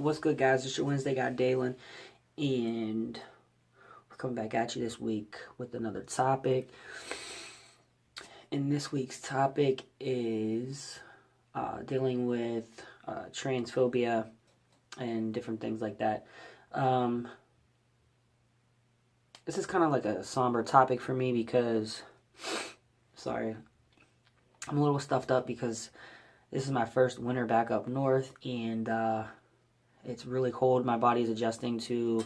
What's good, guys? It's your Wednesday guy, Dalyn, and we're coming back at you this week with another topic. And this week's topic is dealing with transphobia and different things like that. This is kind of like a somber topic for me because, sorry, I'm a little stuffed up because this is my first winter back up north, and it's really cold. My body is adjusting to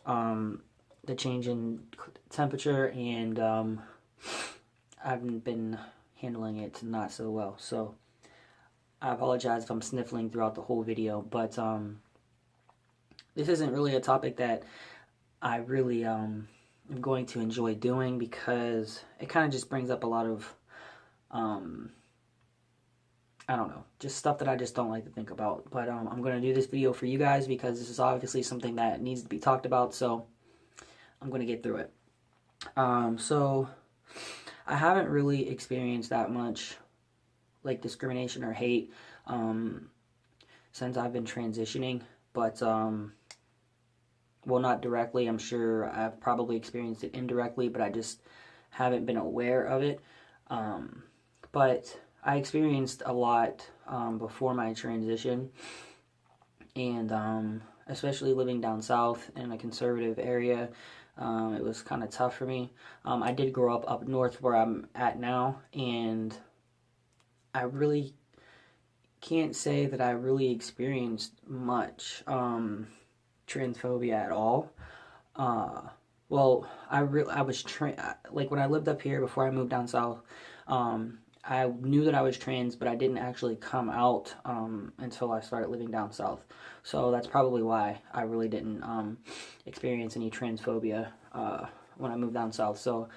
the change in temperature, and I've been handling it not so well. So I apologize if I'm sniffling throughout the whole video, but this isn't really a topic that I really am going to enjoy doing because it kind of just brings up a lot of I don't know, just stuff that I just don't like to think about. But I'm going to do this video for you guys because this is obviously something that needs to be talked about, so I'm going to get through it. So I haven't really experienced that much like discrimination or hate since I've been transitioning, but well, not directly. I'm sure I've probably experienced it indirectly, but I just haven't been aware of it. But I experienced a lot before my transition, and especially living down south in a conservative area, it was kind of tough for me. I did grow up north where I'm at now, and I really can't say that I really experienced much transphobia at all. Well, I was like when I lived up here before I moved down south. I knew that I was trans, but I didn't actually come out until I started living down south. So that's probably why I really didn't experience any transphobia when I moved down south. So,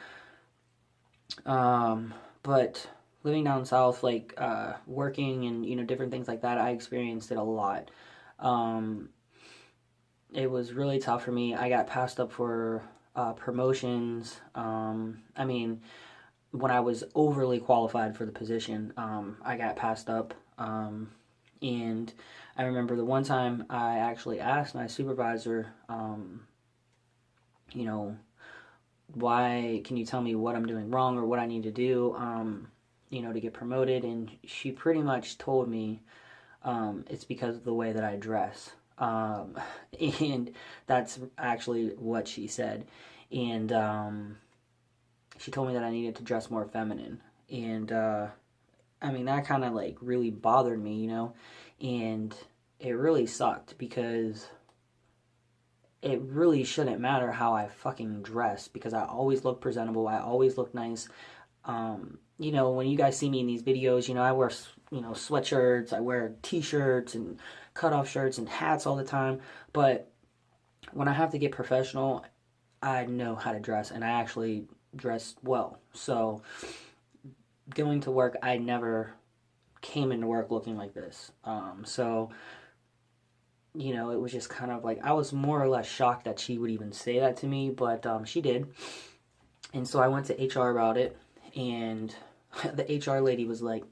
but living down south, like working and different things like that, I experienced it a lot. It was really tough for me. I got passed up for promotions. I mean, when I was overly qualified for the position, I got passed up, and I remember the one time I actually asked my supervisor, why, can you tell me what I'm doing wrong or what I need to do, to get promoted, and she pretty much told me it's because of the way that I dress, and that's actually what she said, and she told me that I needed to dress more feminine, and I mean, that kind of like really bothered me, and it really sucked because it really shouldn't matter how I fucking dress because I always look presentable, I always look nice. When you guys see me in these videos, I wear, sweatshirts, I wear t-shirts and cutoff shirts and hats all the time, but when I have to get professional, I know how to dress, and I actually dressed well. So going to work, I never came into work looking like this. So it was just kind of like, I was more or less shocked that she would even say that to me, but she did. And so I went to HR about it, and the HR lady was like,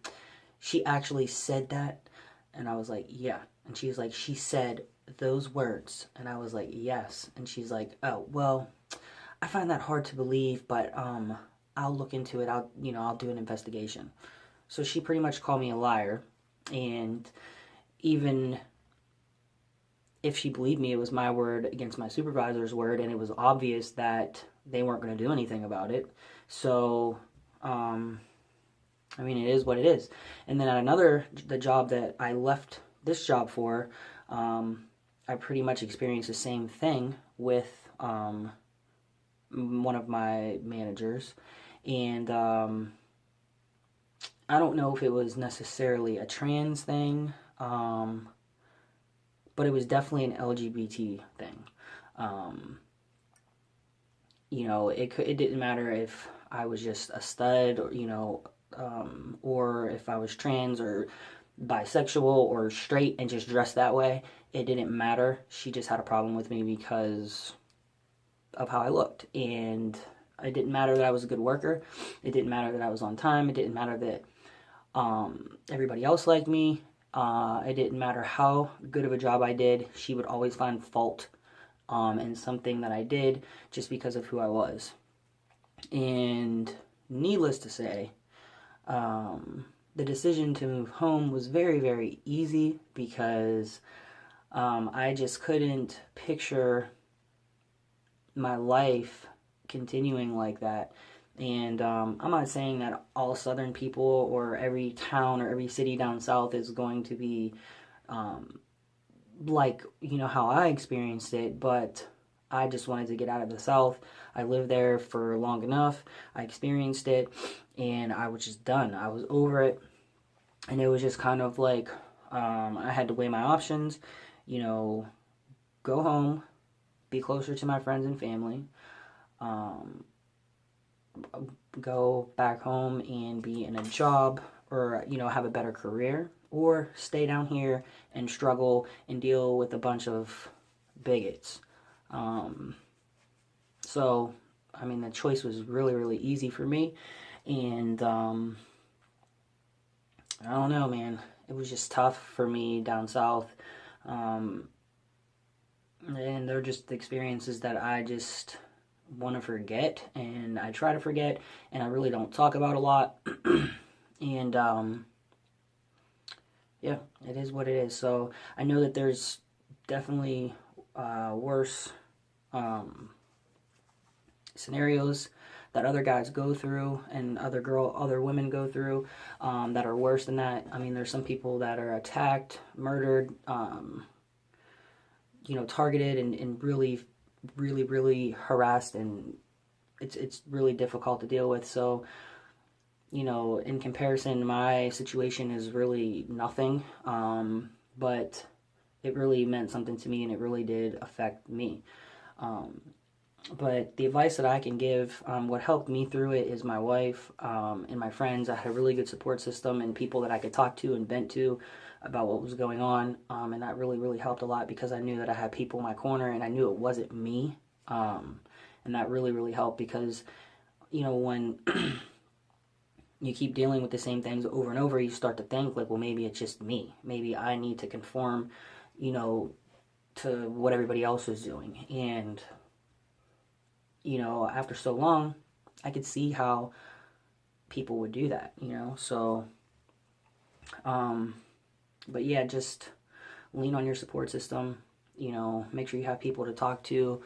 she actually said that? And I was like, yeah. And she was like, she said those words? And I was like, yes. And she's like, oh, well, I find that hard to believe, but I'll look into it. I'll do an investigation. So she pretty much called me a liar, and even if she believed me, it was my word against my supervisor's word, and it was obvious that they weren't going to do anything about it. So, I mean, it is what it is. And then at the job that I left this job for, I pretty much experienced the same thing with one of my managers, and I don't know if it was necessarily a trans thing, but it was definitely an LGBT thing. It didn't matter if I was just a stud, or if I was trans or bisexual or straight and just dressed that way. It didn't matter. She just had a problem with me because of how I looked, and it didn't matter that I was a good worker. It didn't matter that I was on time. It didn't matter that everybody else liked me. It didn't matter how good of a job I did, she would always find fault in something that I did just because of who I was. And needless to say, the decision to move home was very, very easy because I just couldn't picture my life continuing like that. And I'm not saying that all Southern people or every town or every city down south is going to be like, how I experienced it, but I just wanted to get out of the South. I lived there for long enough. I experienced it, and I was just done. I was over it, and it was just kind of like I had to weigh my options, go home, be closer to my friends and family, go back home and be in a job or, have a better career, or stay down here and struggle and deal with a bunch of bigots. So, I mean, the choice was really, really easy for me, and I don't know, man. It was just tough for me down south, and they're just the experiences that I just want to forget, and I try to forget, and I really don't talk about a lot, and yeah, it is what it is. So I know that there's definitely worse scenarios that other guys go through and other women go through that are worse than that. I mean, there's some people that are attacked, murdered, targeted and really, really, really harassed, and it's really difficult to deal with. So, in comparison, my situation is really nothing, but it really meant something to me, and it really did affect me. But the advice that I can give, what helped me through it is my wife and my friends. I had a really good support system and people that I could talk to and vent to about what was going on, and that really, really helped a lot because I knew that I had people in my corner, and I knew it wasn't me, and that really, really helped because, when you keep dealing with the same things over and over, you start to think, like, well, maybe it's just me. Maybe I need to conform, to what everybody else is doing. And, after so long, I could see how people would do that, So, but yeah, just lean on your support system, make sure you have people to talk to,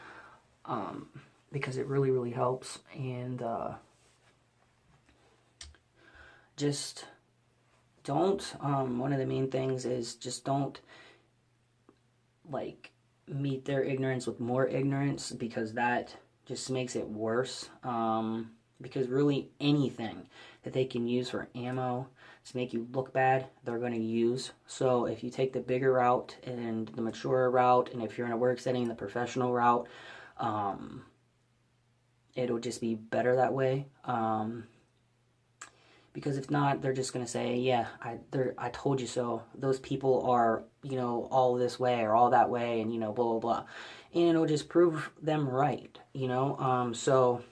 because it really, really helps. And, just don't, one of the main things is just don't, meet their ignorance with more ignorance, because that just makes it worse, because really anything that they can use for ammo to make you look bad, they're going to use. So if you take the bigger route and the mature route, and if you're in a work setting, the professional route, it'll just be better that way. Because if not, they're just going to say, yeah, I told you so. Those people are, all this way or all that way, and, blah, blah, blah. And it'll just prove them right, So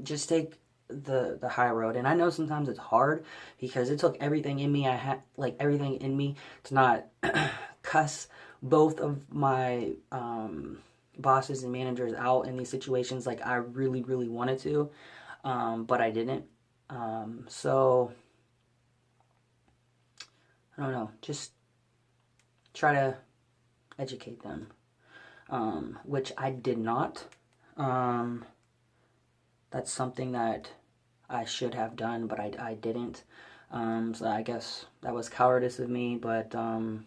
just take the high road. And I know sometimes it's hard because it took everything in me. I had, everything in me to not cuss both of my bosses and managers out in these situations like I really, really wanted to, but I didn't. So, I don't know, just try to educate them, which I did not. That's something that I should have done, but I didn't. So I guess that was cowardice of me, but I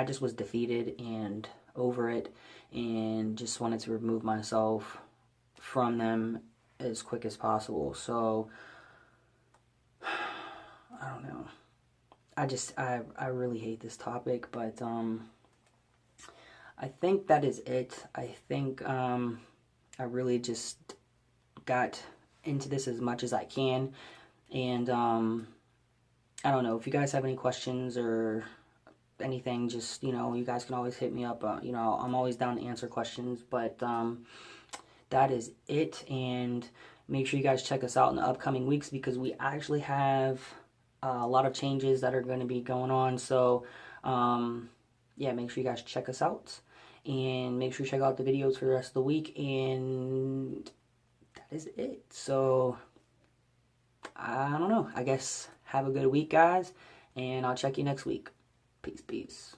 just was defeated and over it, and just wanted to remove myself from them as quick as possible. So I don't know. I really hate this topic, but I think that is it. I think I really just got into this as much as I can, and I don't know if you guys have any questions or anything. Just you guys can always hit me up. I'm always down to answer questions, but that is it. And make sure you guys check us out in the upcoming weeks, because we actually have a lot of changes that are going to be going on. So, yeah, make sure you guys check us out. And make sure you check out the videos for the rest of the week. And that is it. So, I don't know. I guess have a good week, guys. And I'll check you next week. Peace, peace.